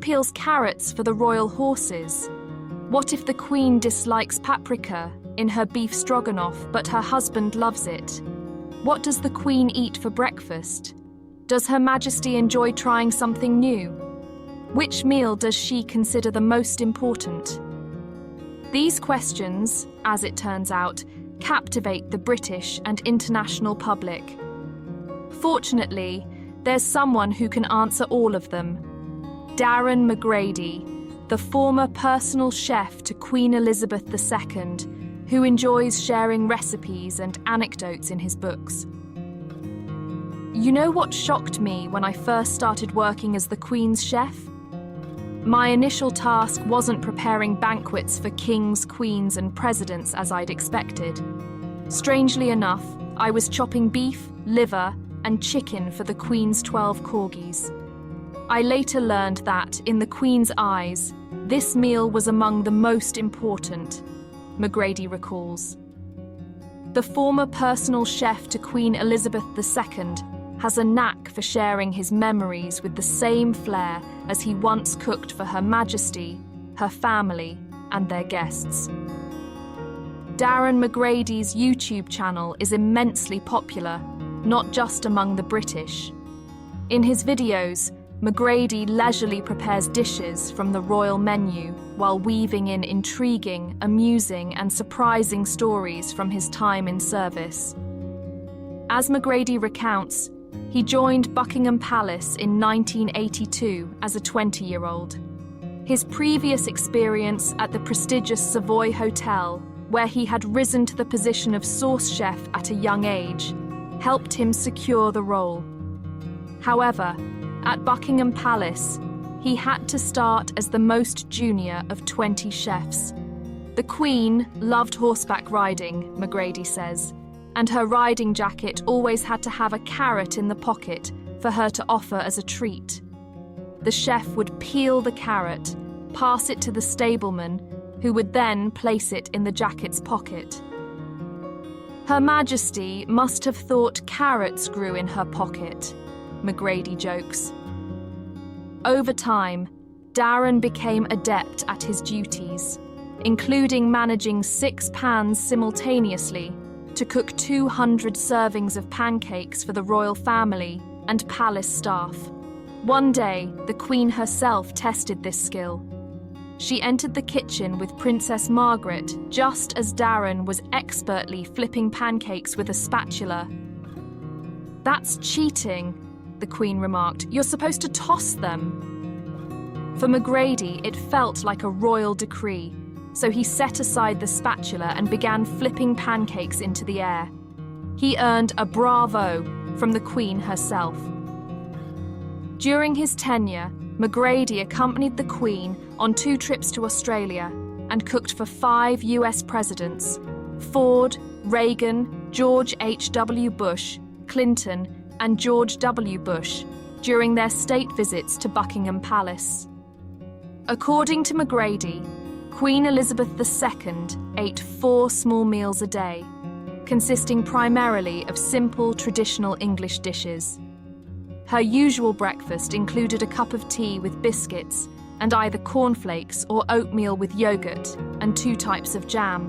peels carrots for the royal horses? What if the Queen dislikes paprika in her beef stroganoff, but her husband loves it? What does the Queen eat for breakfast? Does Her Majesty enjoy trying something new? Which meal does she consider the most important? These questions, as it turns out, captivate the British and international public. Fortunately, there's someone who can answer all of them. Darren McGrady, the former personal chef to Queen Elizabeth II, who enjoys sharing recipes and anecdotes in his books. You know what shocked me when I first started working as the Queen's chef? My initial task wasn't preparing banquets for kings, queens, and presidents as I'd expected. Strangely enough, I was chopping beef, liver, and chicken for the Queen's 12 corgis. I later learned that, in the Queen's eyes, this meal was among the most important, McGrady recalls. The former personal chef to Queen Elizabeth II has a knack for sharing his memories with the same flair as he once cooked for Her Majesty, her family, and their guests. Darren McGrady's YouTube channel is immensely popular, not just among the British. In his videos, McGrady leisurely prepares dishes from the royal menu while weaving in intriguing, amusing, and surprising stories from his time in service. As McGrady recounts, he joined Buckingham Palace in 1982 as a 20-year-old. His previous experience at the prestigious Savoy Hotel, where he had risen to the position of sauce chef at a young age, helped him secure the role. However, at Buckingham Palace, he had to start as the most junior of 20 chefs. The Queen loved horseback riding, McGrady says, and her riding jacket always had to have a carrot in the pocket for her to offer as a treat. The chef would peel the carrot, pass it to the stableman, who would then place it in the jacket's pocket. Her Majesty must have thought carrots grew in her pocket, McGrady jokes. Over time, Darren became adept at his duties, including managing 6 pans simultaneously to cook 200 servings of pancakes for the royal family and palace staff. One day, the Queen herself tested this skill. She entered the kitchen with Princess Margaret just as Darren was expertly flipping pancakes with a spatula. "That's cheating," the Queen remarked. "You're supposed to toss them." For McGrady, it felt like a royal decree, so he set aside the spatula and began flipping pancakes into the air. He earned a bravo from the Queen herself. During his tenure, McGrady accompanied the Queen on 2 trips to Australia and cooked for 5 US presidents: Ford, Reagan, George H.W. Bush, Clinton, and George W. Bush during their state visits to Buckingham Palace. According to McGrady, Queen Elizabeth II ate 4 small meals a day, consisting primarily of simple traditional English dishes. Her usual breakfast included a cup of tea with biscuits and either cornflakes or oatmeal with yogurt and 2 types of jam.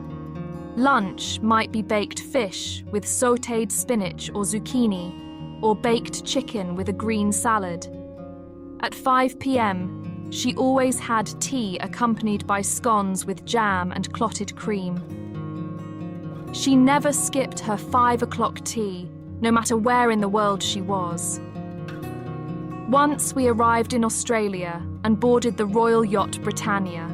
Lunch might be baked fish with sautéed spinach or zucchini, or baked chicken with a green salad. At 5 p.m, she always had tea accompanied by scones with jam and clotted cream. She never skipped her 5 o'clock tea, no matter where in the world she was. Once we arrived in Australia and boarded the royal yacht Britannia.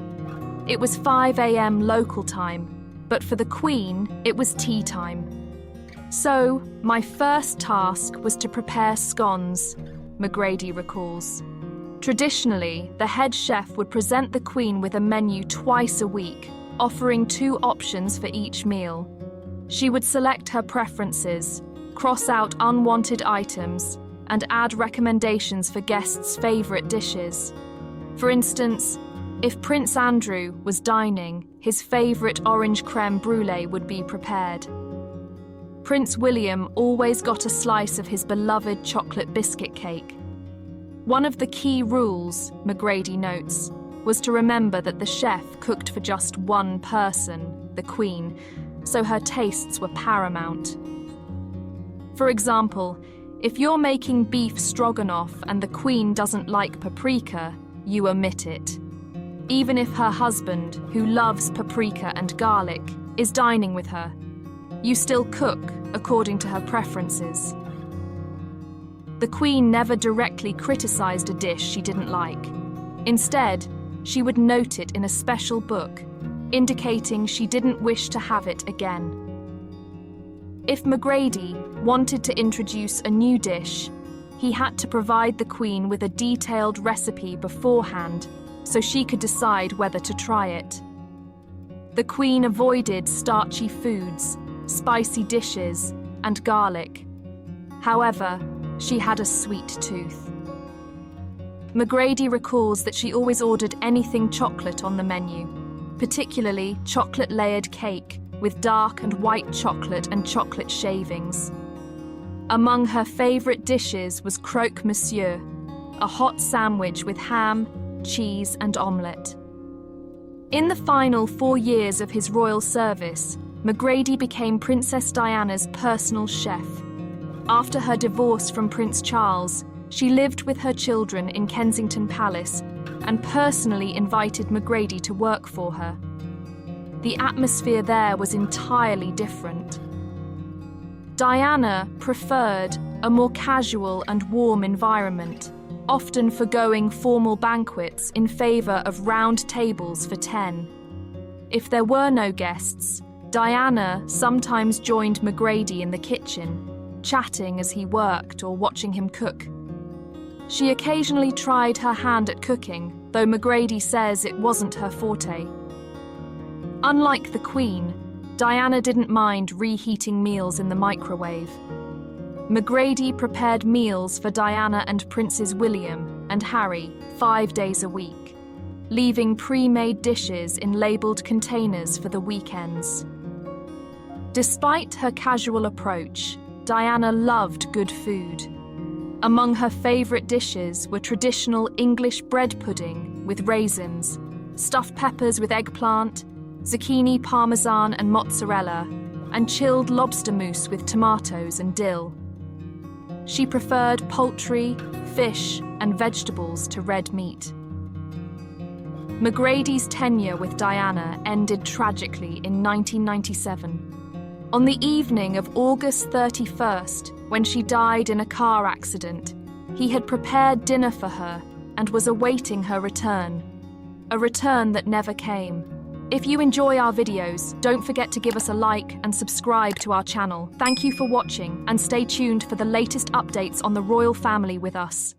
It was 5 a.m. local time, but for the Queen, it was tea time. So, my first task was to prepare scones, McGrady recalls. Traditionally, the head chef would present the Queen with a menu twice a week, offering 2 options for each meal. She would select her preferences, cross out unwanted items, and add recommendations for guests' favourite dishes. For instance, if Prince Andrew was dining, his favourite orange crème brûlée would be prepared. Prince William always got a slice of his beloved chocolate biscuit cake. One of the key rules, McGrady notes, was to remember that the chef cooked for just one person, the Queen, so her tastes were paramount. For example, if you're making beef stroganoff and the Queen doesn't like paprika, you omit it. Even if her husband, who loves paprika and garlic, is dining with her, you still cook according to her preferences. The Queen never directly criticised a dish she didn't like. Instead, she would note it in a special book, indicating she didn't wish to have it again. If McGrady wanted to introduce a new dish, he had to provide the Queen with a detailed recipe beforehand so she could decide whether to try it. The Queen avoided starchy foods, spicy dishes, and garlic. However, she had a sweet tooth. McGrady recalls that she always ordered anything chocolate on the menu, particularly chocolate-layered cake with dark and white chocolate and chocolate shavings. Among her favourite dishes was croque monsieur, a hot sandwich with ham, cheese and omelette. In the final 4 years of his royal service, McGrady became Princess Diana's personal chef. After her divorce from Prince Charles, she lived with her children in Kensington Palace and personally invited McGrady to work for her. The atmosphere there was entirely different. Diana preferred a more casual and warm environment, often forgoing formal banquets in favour of round tables for 10. If there were no guests, Diana sometimes joined McGrady in the kitchen, chatting as he worked or watching him cook. She occasionally tried her hand at cooking, though McGrady says it wasn't her forte. Unlike the Queen, Diana didn't mind reheating meals in the microwave. McGrady prepared meals for Diana and Princes William and Harry 5 days a week, leaving pre-made dishes in labelled containers for the weekends. Despite her casual approach, Diana loved good food. Among her favourite dishes were traditional English bread pudding with raisins, stuffed peppers with eggplant, zucchini parmesan and mozzarella, and chilled lobster mousse with tomatoes and dill. She preferred poultry, fish, and vegetables to red meat. McGrady's tenure with Diana ended tragically in 1997. On the evening of August 31st, when she died in a car accident, he had prepared dinner for her and was awaiting her return. A return that never came. If you enjoy our videos, don't forget to give us a like and subscribe to our channel. Thank you for watching and stay tuned for the latest updates on the royal family with us.